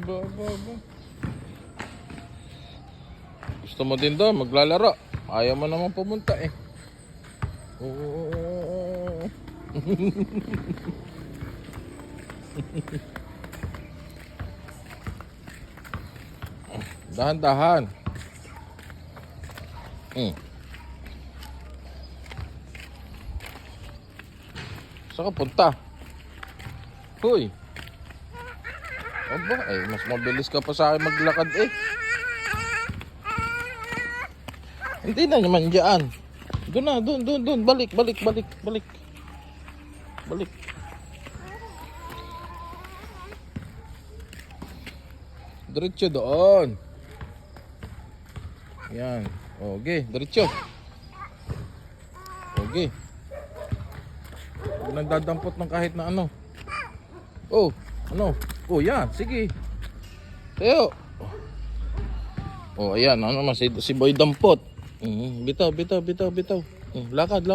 Ba, ba, ba. Gusto mo din doon maglalaro. Ayaw mo naman pumunta eh. Oo. Dahan-dahan. Saan ka punta? Hoy. Aba, mas mabilis ka pa sa akin maglakad eh. Hindi na naman dyan. Doon na, doon. Balik. Diretso doon. Yan. Okay, diretso. Okay. Huwag nang dadampot ng kahit na ano. Oh, ano? Oh, yan. Sige. Tayo. Oh, ayan. Ano naman si Boy Dampot. Bitaw. Lakad.